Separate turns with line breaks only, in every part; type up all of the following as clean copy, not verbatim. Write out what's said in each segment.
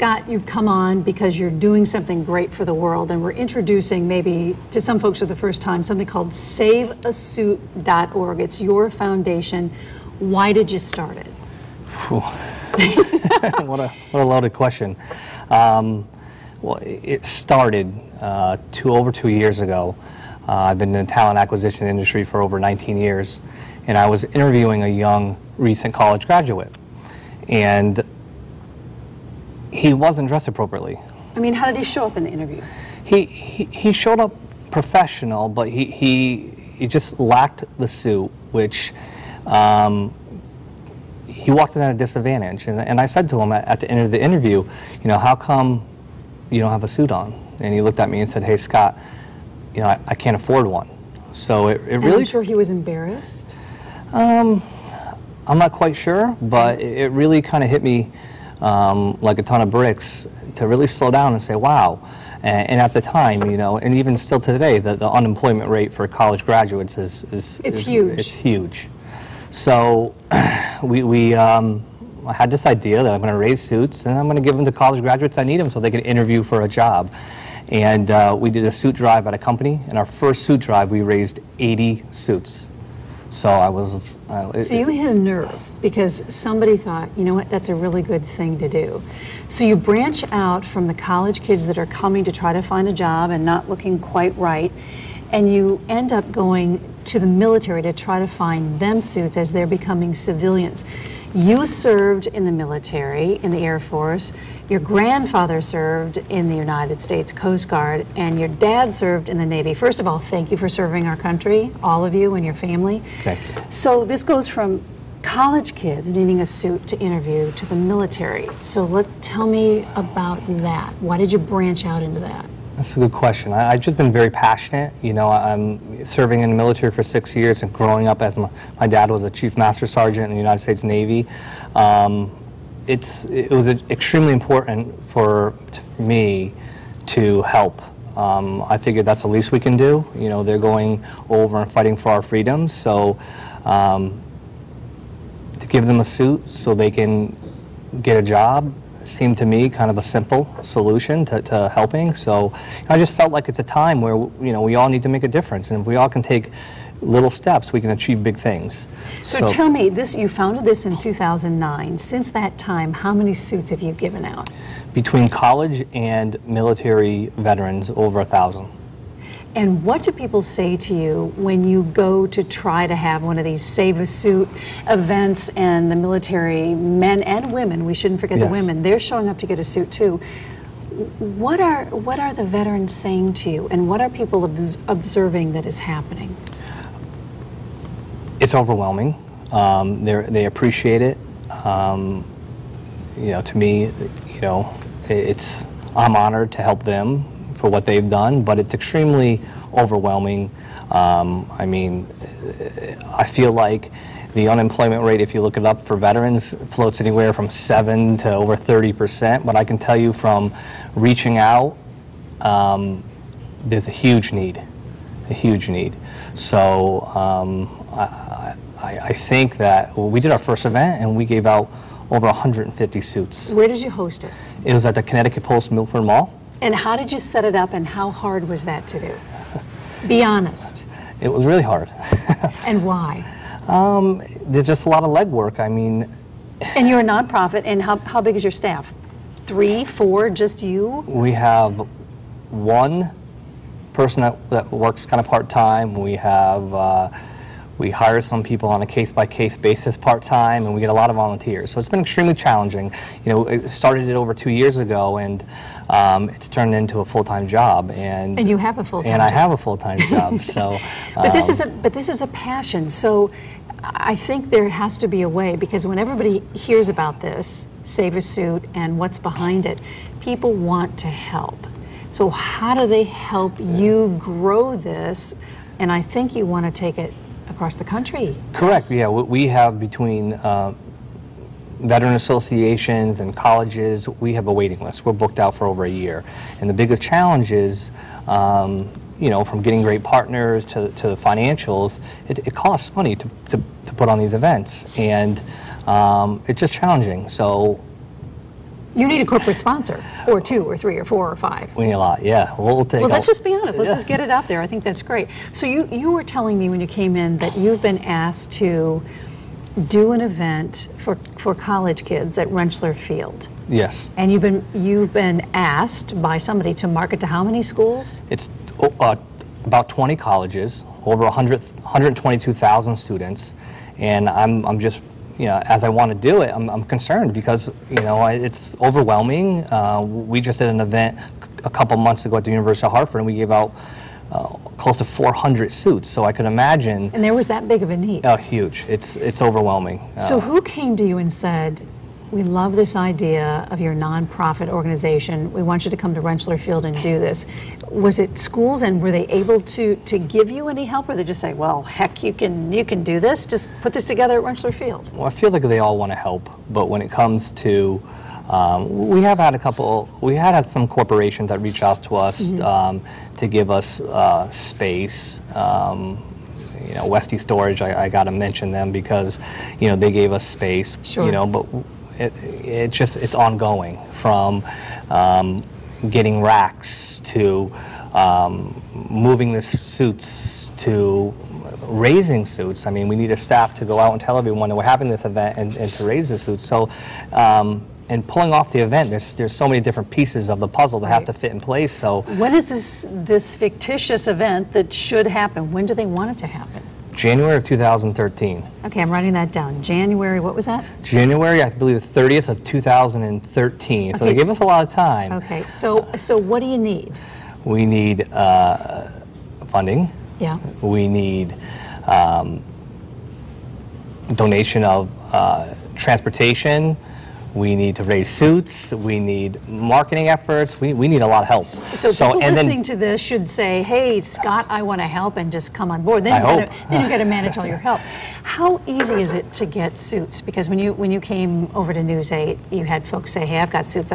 Scott, you've come on because you're doing something great for the world, and we're introducing maybe to some folks for the first time something called SaveAsuit.org. It's your foundation. Why did you start it?
What a loaded question. Well, it started over 2 years ago. I've been in the talent acquisition industry for over 19 years, and I was interviewing a young, recent college graduate, and he wasn't dressed appropriately.
I mean, how did he show up in the interview?
He showed up professional, but he just lacked the suit, which he walked in at a disadvantage. And I said to him at the end of the interview, you know, how come you don't have a suit on? And he looked at me and said, hey, Scott, you know, I can't afford one. So it really...
I'm sure he was embarrassed.
I'm not quite sure, but it really kind of hit me like a ton of bricks to really slow down and say, wow. And at the time, you know, and even still today, the unemployment rate for college graduates is
huge.
It's huge. So I had this idea that I'm going to raise suits and I'm going to give them to college graduates that need them so they can interview for a job. And we did a suit drive at a company. In our first suit drive, we raised 80 suits. So I was...
so you hit a nerve because somebody thought, you know what, that's a really good thing to do. So you branch out from the college kids that are coming to try to find a job and not looking quite right, and you end up going to the military to try to find them suits as they're becoming civilians. You served in the military, in the Air Force. Your grandfather served in the United States Coast Guard, and your dad served in the Navy. First of all, thank you for serving our country, all of you and your family.
Thank you.
So this goes from college kids needing a suit to interview to the military. So tell me about that. Why did you branch out into that?
That's a good question. I've just been very passionate. You know, I'm serving in the military for 6 years and growing up as my dad was a Chief Master Sergeant in the United States Navy. It was extremely important for me to help. I figured that's the least we can do. You know, they're going over and fighting for our freedoms, so to give them a suit so they can get a job seemed to me kind of a simple solution to helping. So I just felt like it's a time where, you know, we all need to make a difference, and if we all can take little steps, we can achieve big things.
So tell me, you founded this in 2009. Since that time, how many suits have you given out?
Between college and military veterans, over 1,000.
And what do people say to you when you go to try to have one of these Save a Suit events, and the military men and women, we shouldn't forget the women, they're showing up to get a suit too. What are the veterans saying to you, and what are people observing that is happening?
It's overwhelming. They appreciate it. You know, to me, you know, I'm honored to help them for what they've done, but it's extremely overwhelming. I mean, I feel like the unemployment rate, if you look it up for veterans, floats anywhere from 7 to over 30%, but I can tell you from reaching out, there's a huge need. So I think that we did our first event and we gave out over 150 suits.
Where did you host it?
It was at the Connecticut Post Milford Mall.
And how did you set it up, and how hard was that to do? Be honest.
It was really hard.
And why?
There's just a lot of legwork. I mean...
And you're a nonprofit, and how big is your staff? 3, 4, just you?
We have one person that works kind of part-time. We have... we hire some people on a case-by-case basis part-time, and we get a lot of volunteers. So it's been extremely challenging. You know, it started it over 2 years ago, and it's turned into a full-time job. And
you have a full-time job.
And I have a full-time job. So,
but this is a passion. So I think there has to be a way, because when everybody hears about this, Save a Suit, and what's behind it, people want to help. So how do they help you grow this? And I think you want to take it across the country.
Correct, yeah. We have between veteran associations and colleges, we have a waiting list. We're booked out for over a year. And the biggest challenge is, you know, from getting great partners to the financials, it costs money to put on these events. And it's just challenging. So
You need a corporate sponsor, or 2 or 3 or 4 or 5.
We need a lot, yeah. We'll take
Well, let's
out-
just be honest. Let's just get it out there. I think that's great. So you were telling me when you came in that you've been asked to do an event for college kids at Rentschler Field.
Yes.
And you've been asked by somebody to market to how many schools?
It's about 20 colleges, over 122,000 students, and I'm just, you know, as I want to do it, I'm concerned because, you know, it's overwhelming. We just did an event a couple months ago at the University of Hartford, and we gave out close to 400 suits, so I could imagine.
And there was that big of a need.
Oh, huge. It's overwhelming.
So who came to you and said, we love this idea of your nonprofit organization. We want you to come to Rentschler Field and do this. Was it schools, and were they able to give you any help, or they just say, well, heck, you can do this. Just put this together at Rentschler Field?
Well, I feel like they all want to help, but when it comes to we have had some corporations that reach out to us to give us space. You know, Westy Storage, I got to mention them because, you know, they gave us space.
Sure.
You know, but it's ongoing, from getting racks to moving the suits to raising suits. I mean, we need a staff to go out and tell everyone that we're having this event and to raise the suits. So, and pulling off the event, there's so many different pieces of the puzzle that have to fit in place. So,
when is this fictitious event that should happen? When do they want it to happen?
January of 2013.
Okay, I'm writing that down. January, what was that?
January, I believe, the 30th of 2013. So they give us a lot of time.
Okay, so what do you need?
We need funding.
Yeah.
We need donation of transportation. We need to raise suits. We need marketing efforts. We need a lot of help.
So people listening to this should say, hey, Scott, I want to help, and just come on board. Then you got to manage all your help. How easy is it to get suits? Because when you came over to News 8, you had folks say, hey, I've got suits.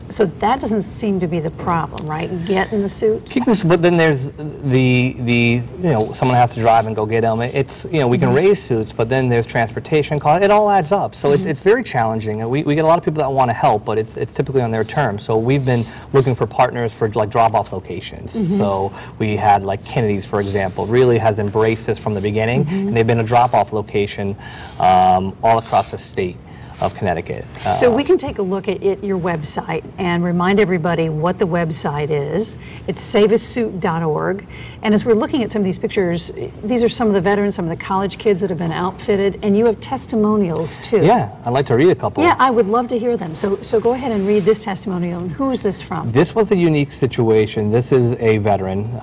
So that doesn't seem to be the problem, right? Getting the suits?
But then there's the you know, someone has to drive and go get them. It's, you know, we can raise suits, but then there's transportation costs. It all adds up. So it's very challenging. And we get a lot of people that want to help, but it's typically on their terms. So we've been looking for partners for like drop-off locations. So we had like Kennedy's, for example, really has embraced this from the beginning, and they've been a drop-off location all across the state of Connecticut.
So we can take a look at your website and remind everybody what the website is. It's saveasuit.org. And as we're looking at some of these pictures, these are some of the veterans, some of the college kids that have been outfitted, and you have testimonials too.
Yeah, I'd like to read a couple.
Yeah, I would love to hear them. So go ahead and read this testimonial. And who is this from?
This was a unique situation. This is a veteran,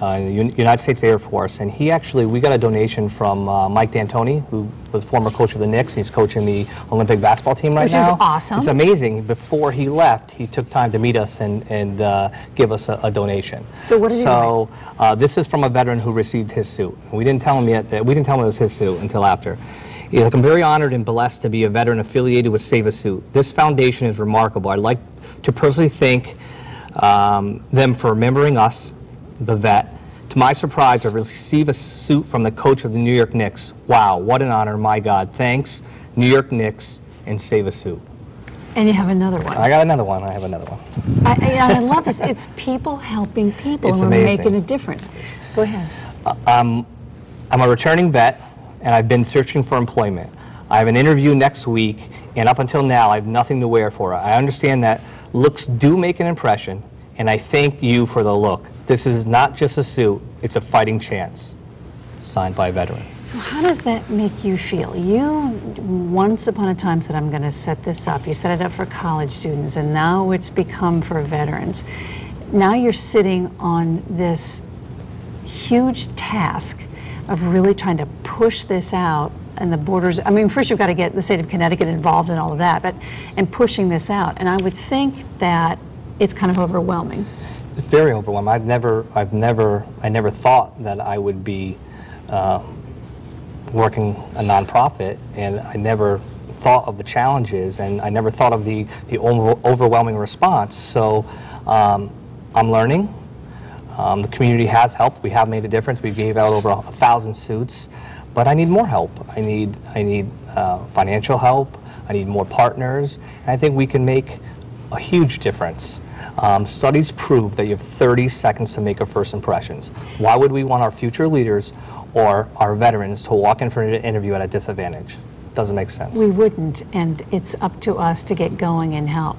United States Air Force, and we got a donation from Mike D'Antoni, who was former coach of the Knicks. He's coaching the Olympic basketball team right now.
Which is awesome.
It's amazing. Before he left, he took time to meet us and give us a donation.
So what did he write?
This is from a veteran who received his suit. We didn't tell him yet that we didn't tell him it was his suit until after. He's like, I'm very honored and blessed to be a veteran affiliated with Save a Suit. This foundation is remarkable. I'd like to personally thank them for remembering us, the vet. To my surprise, I received a suit from the coach of the New York Knicks. Wow, what an honor, my God. Thanks, New York Knicks, and Save a Suit.
And you have another one.
I got another one. I have another one.
I love this. It's people helping people,
It's
and we're
amazing.
making a difference. Go ahead.
I'm a returning vet, and I've been searching for employment. I have an interview next week, and up until now, I have nothing to wear for it. I understand that looks do make an impression, and I thank you for the look. This is not just a suit, it's a fighting chance. Signed by a veteran.
So how does that make you feel? You once upon a time said, I'm going to set this up. You set it up for college students, and now it's become for veterans. Now you're sitting on this huge task of really trying to push this out, and the borders, I mean, first you've got to get the state of Connecticut involved in all of that, and pushing this out. And I would think that it's kind of overwhelming.
It's very overwhelming. I never thought that I would be working a nonprofit, and I never thought of the challenges, and I never thought of the overwhelming response. So I'm learning. The community has helped. We have made a difference. We gave out over 1,000 suits, but I need more help. I need financial help. I need more partners, and I think we can make a huge difference. Studies prove that you have 30 seconds to make a first impressions. Why would we want our future leaders or our veterans to walk in for an interview at a disadvantage? Doesn't make sense.
We wouldn't, and it's up to us to get going and help.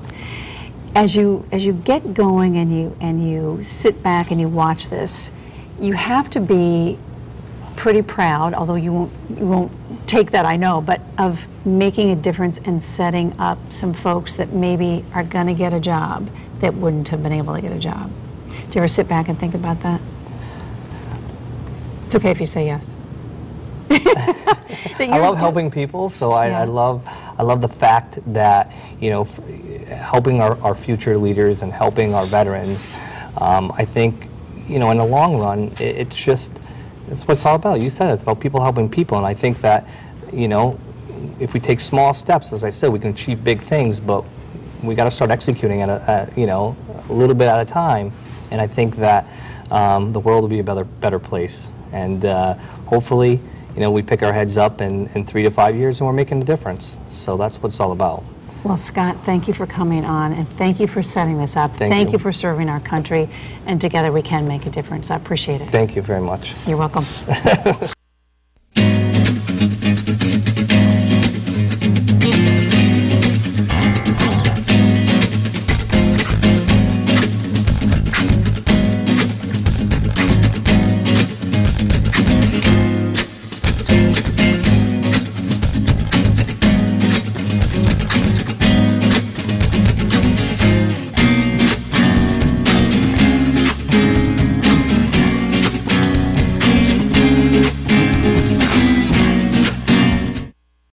As you get going and you sit back and you watch this, you have to be pretty proud, although you won't take that, I know, but of making a difference and setting up some folks that maybe are going to get a job that wouldn't have been able to get a job. Do you ever sit back and think about that? It's okay if you say yes.
I love helping people, so I love the fact that, you know, helping our future leaders and helping our veterans. I think, you know, in the long run, it's what it's all about. You said it's about people helping people, and I think that, you know, if we take small steps, as I said, we can achieve big things, but we got to start executing at you know, a little bit at a time, and I think that the world will be a better place, and hopefully, you know, we pick our heads up in 3 to 5 years and we're making a difference. So that's what it's all about.
Well, Scott, thank you for coming on, and thank you for setting this up. Thank you for serving our country, and together we can make a difference. I appreciate it.
Thank you very much.
You're welcome.